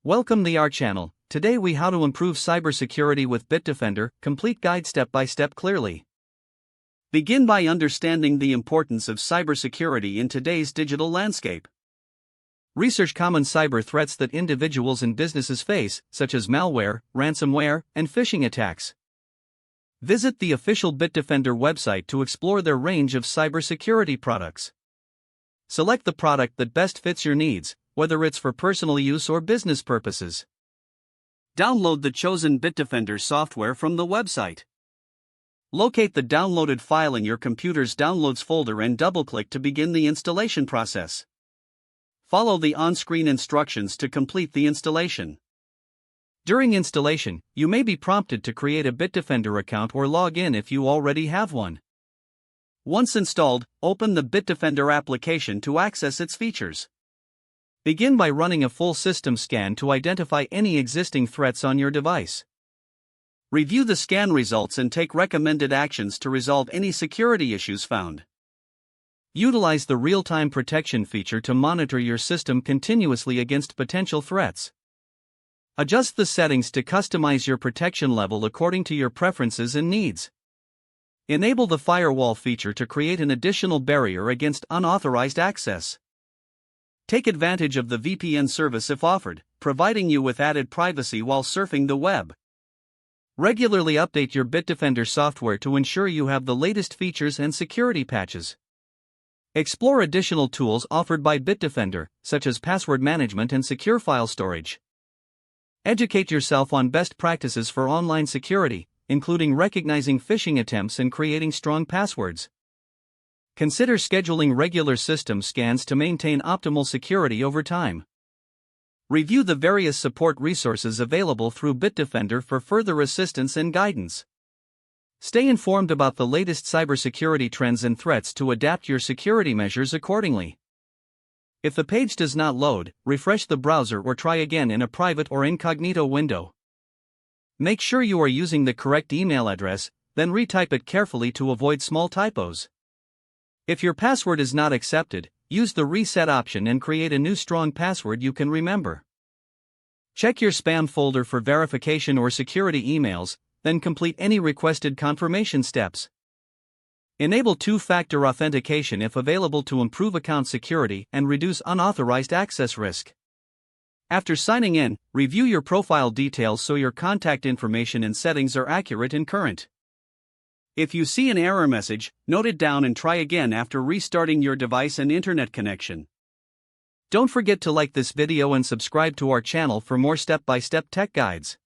Welcome to our channel. Today we how to improve cybersecurity with Bitdefender, complete guide step by step clearly. Begin by understanding the importance of cybersecurity in today's digital landscape. Research common cyber threats that individuals and businesses face, such as malware, ransomware, and phishing attacks. Visit the official Bitdefender website to explore their range of cybersecurity products. Select the product that best fits your needs, whether it's for personal use or business purposes. Download the chosen Bitdefender software from the website. Locate the downloaded file in your computer's Downloads folder and double-click to begin the installation process. Follow the on-screen instructions to complete the installation. During installation, you may be prompted to create a Bitdefender account or log in if you already have one. Once installed, open the Bitdefender application to access its features. Begin by running a full system scan to identify any existing threats on your device. Review the scan results and take recommended actions to resolve any security issues found. Utilize the real-time protection feature to monitor your system continuously against potential threats. Adjust the settings to customize your protection level according to your preferences and needs. Enable the firewall feature to create an additional barrier against unauthorized access. Take advantage of the VPN service if offered, providing you with added privacy while surfing the web. Regularly update your Bitdefender software to ensure you have the latest features and security patches. Explore additional tools offered by Bitdefender, such as password management and secure file storage. Educate yourself on best practices for online security, including recognizing phishing attempts and creating strong passwords. Consider scheduling regular system scans to maintain optimal security over time. Review the various support resources available through Bitdefender for further assistance and guidance. Stay informed about the latest cybersecurity trends and threats to adapt your security measures accordingly. If the page does not load, refresh the browser or try again in a private or incognito window. Make sure you are using the correct email address, then retype it carefully to avoid small typos. If your password is not accepted, use the reset option and create a new strong password you can remember. Check your spam folder for verification or security emails, then complete any requested confirmation steps. Enable two-factor authentication if available to improve account security and reduce unauthorized access risk. After signing in, review your profile details so your contact information and settings are accurate and current. If you see an error message, note it down and try again after restarting your device and internet connection. Don't forget to like this video and subscribe to our channel for more step-by-step tech guides.